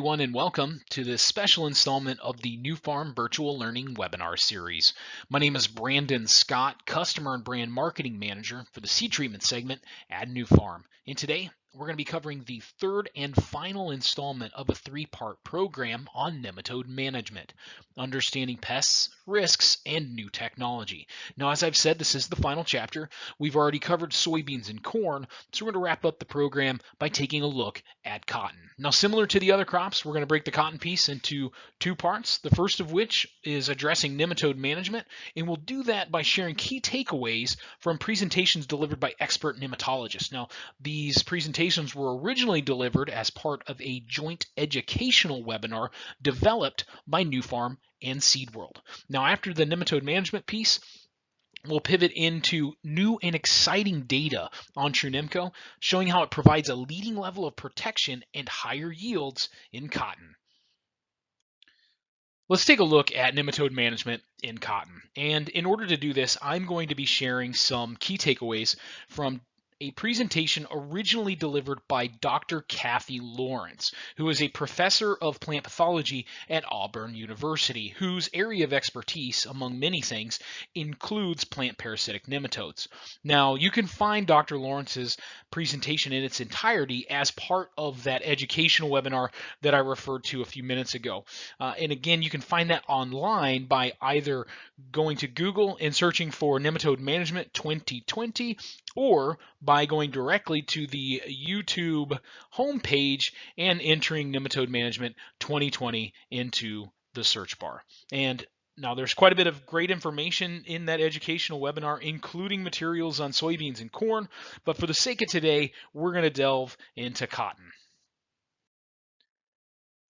everyone, and welcome to this special installment of the Nufarm Virtual Learning Webinar Series. My name is Brandon Scott, Customer and Brand Marketing Manager for the seed treatment segment at Nufarm. And today, we're going to be covering the third and final installment of a three-part program on nematode management, understanding pests, risks, and new technology. Now, as I've said, this is the final chapter. We've already covered soybeans and corn, so we're going to wrap up the program by taking a look at cotton. Now, similar to the other crops, we're going to break the cotton piece into two parts, the first of which is addressing nematode management, and we'll do that by sharing key takeaways from presentations delivered by expert nematologists. Now, these presentations were originally delivered as part of a joint educational webinar developed by Nufarm and SeedWorld. Now, after the nematode management piece, we'll pivot into new and exciting data on Trunemco, showing how it provides a leading level of protection and higher yields in cotton. Let's take a look at nematode management in cotton. And in order to do this, I'm going to be sharing some key takeaways from a presentation originally delivered by Dr. Kathy Lawrence, who is a professor of plant pathology at Auburn University, whose area of expertise, among many things, includes plant parasitic nematodes. Now, you can find Dr. Lawrence's presentation in its entirety as part of that educational webinar that I referred to a few minutes ago. And again, you can find that online by either going to Google and searching for Nematode Management 2020, or by going directly to the YouTube homepage and entering Nematode Management 2020 into the search bar. And now there's quite a bit of great information in that educational webinar, including materials on soybeans and corn, but for the sake of today, we're going to delve into cotton.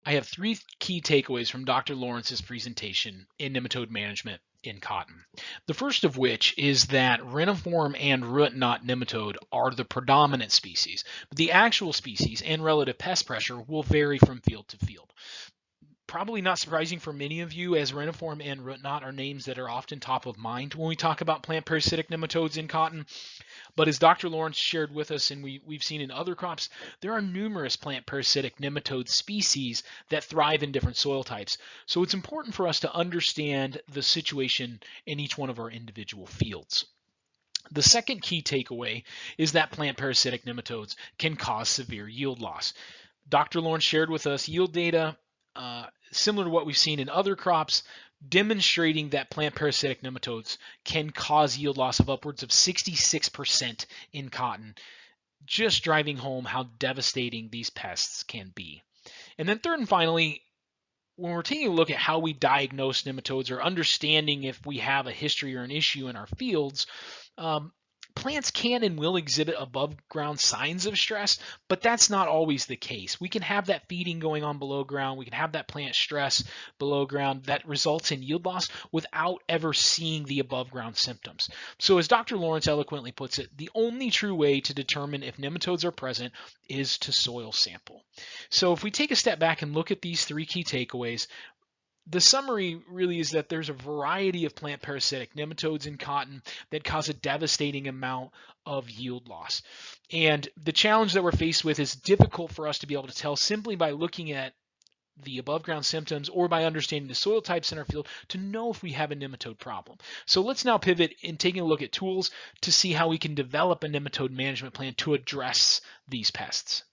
I have three key takeaways from Dr. Lawrence's presentation in nematode management in cotton. The first of which is that reniform and root knot nematode are the predominant species, but the actual species and relative pest pressure will vary from field to field. Probably not surprising for many of you, as reniform and root knot are names that are often top of mind when we talk about plant parasitic nematodes in cotton. But as Dr. Lawrence shared with us, and we've seen in other crops, there are numerous plant parasitic nematode species that thrive in different soil types. So it's important for us to understand the situation in each one of our individual fields. The second key takeaway is that plant parasitic nematodes can cause severe yield loss. Dr. Lawrence shared with us yield data similar to what we've seen in other crops, demonstrating that plant parasitic nematodes can cause yield loss of upwards of 66% in cotton, just driving home how devastating these pests can be. And then third and finally, when we're taking a look at how we diagnose nematodes or understanding if we have a history or an issue in our fields, plants can and will exhibit above ground signs of stress, but that's not always the case. We can have that feeding going on below ground. We can have that plant stress below ground that results in yield loss without ever seeing the above ground symptoms. So as Dr. Lawrence eloquently puts it, the only true way to determine if nematodes are present is to soil sample. So if we take a step back and look at these three key takeaways, the summary really is that there's a variety of plant parasitic nematodes in cotton that cause a devastating amount of yield loss. And the challenge that we're faced with is difficult for us to be able to tell simply by looking at the above ground symptoms or by understanding the soil types in our field to know if we have a nematode problem. So let's now pivot in taking a look at tools to see how we can develop a nematode management plan to address these pests.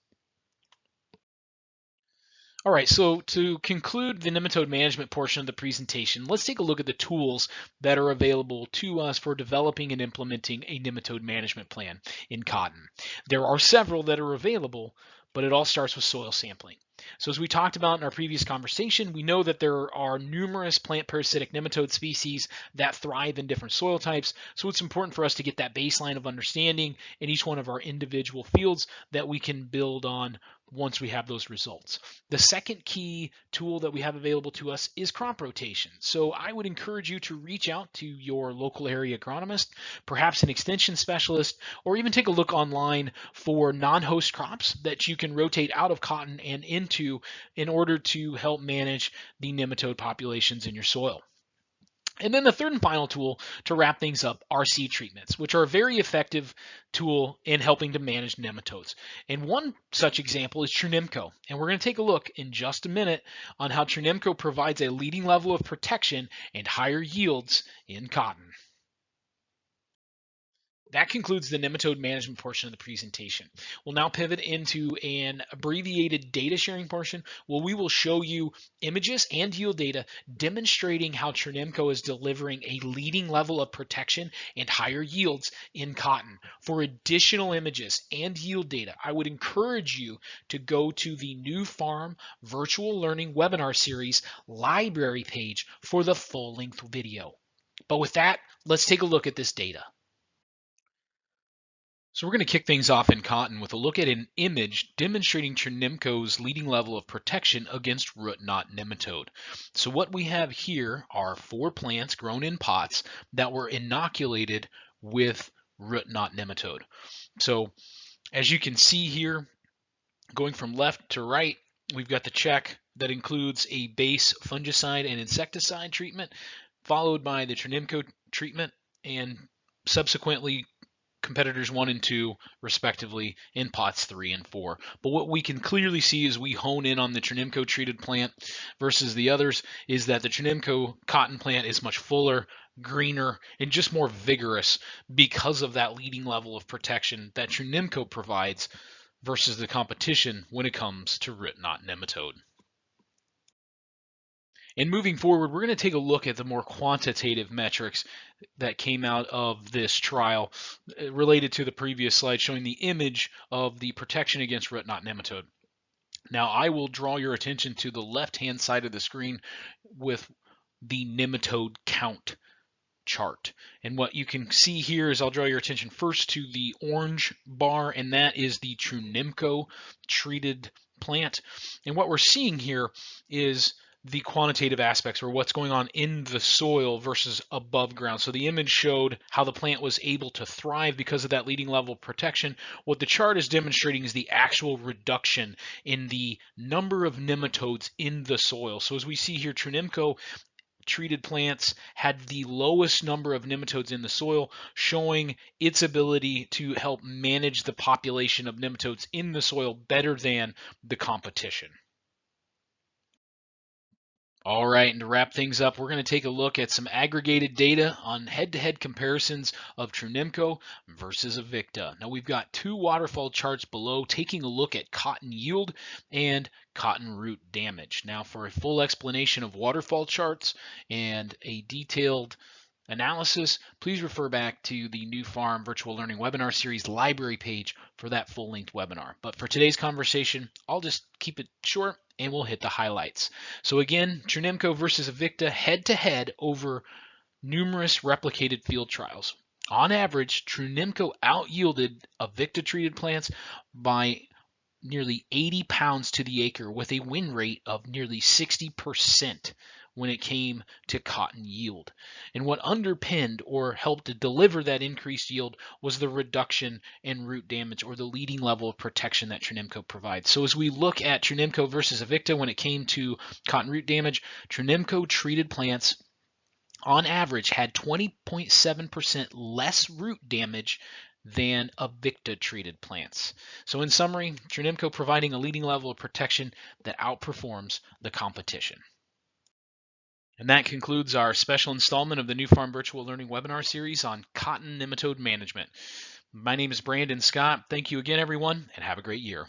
All right, so to conclude the nematode management portion of the presentation, let's take a look at the tools that are available to us for developing and implementing a nematode management plan in cotton. There are several that are available, but it all starts with soil sampling. So as we talked about in our previous conversation, we know that there are numerous plant parasitic nematode species that thrive in different soil types. So it's important for us to get that baseline of understanding in each one of our individual fields that we can build on once we have those results. The second key tool that we have available to us is crop rotation. So I would encourage you to reach out to your local area agronomist, perhaps an extension specialist, or even take a look online for non-host crops that you can rotate out of cotton and into in order to help manage the nematode populations in your soil. And then the third and final tool to wrap things up are seed treatments, which are a very effective tool in helping to manage nematodes. And one such example is Trunemco. And we're going to take a look in just a minute on how Trunemco provides a leading level of protection and higher yields in cotton. That concludes the nematode management portion of the presentation. We'll now pivot into an abbreviated data sharing portion where we will show you images and yield data demonstrating how Trunemco is delivering a leading level of protection and higher yields in cotton. For additional images and yield data, I would encourage you to go to the Nufarm Virtual Learning Webinar Series library page for the full-length video. But with that, let's take a look at this data. So we're going to kick things off in cotton with a look at an image demonstrating Trunemco's leading level of protection against root knot nematode. So what we have here are 4 plants grown in pots that were inoculated with root knot nematode. So as you can see here, going from left to right, we've got the check that includes a base fungicide and insecticide treatment, followed by the Trunemco treatment, and subsequently competitors 1 and 2 respectively in pots 3 and 4. But what we can clearly see as we hone in on the Trunemco treated plant versus the others is that the Trunemco cotton plant is much fuller, greener, and just more vigorous because of that leading level of protection that Trunemco provides versus the competition when it comes to root knot nematode. And moving forward, we're going to take a look at the more quantitative metrics that came out of this trial related to the previous slide showing the image of the protection against root knot nematode. Now I will draw your attention to the left-hand side of the screen with the nematode count chart. And what you can see here is I'll draw your attention first to the orange bar, and that is the Trunemco treated plant. And what we're seeing here is the quantitative aspects, or what's going on in the soil versus above ground. So the image showed how the plant was able to thrive because of that leading level of protection. What the chart is demonstrating is the actual reduction in the number of nematodes in the soil. So as we see here, Trunemco treated plants had the lowest number of nematodes in the soil, showing its ability to help manage the population of nematodes in the soil better than the competition. All right, and to wrap things up, we're going to take a look at some aggregated data on head-to-head comparisons of Trunemco versus Avicta. Now we've got 2 waterfall charts below taking a look at cotton yield and cotton root damage. Now for a full explanation of waterfall charts and a detailed analysis, please refer back to the Nufarm Virtual Learning Webinar Series library page for that full-length webinar. But for today's conversation, I'll just keep it short and we'll hit the highlights. So again, Trunemco versus Avicta head-to-head over numerous replicated field trials. On average, Trunemco out-yielded Avicta-treated plants by nearly 80 pounds to the acre with a win rate of nearly 60% when it came to cotton yield. And what underpinned or helped to deliver that increased yield was the reduction in root damage, or the leading level of protection that Trunemco provides. So as we look at Trunemco versus Avicta when it came to cotton root damage, Trunemco treated plants on average had 20.7% less root damage than Avicta treated plants. So in summary, Trunemco providing a leading level of protection that outperforms the competition. And that concludes our special installment of the Nufarm Virtual Learning Webinar Series on cotton nematode management. My name is Brandon Scott. Thank you again, everyone, and have a great year.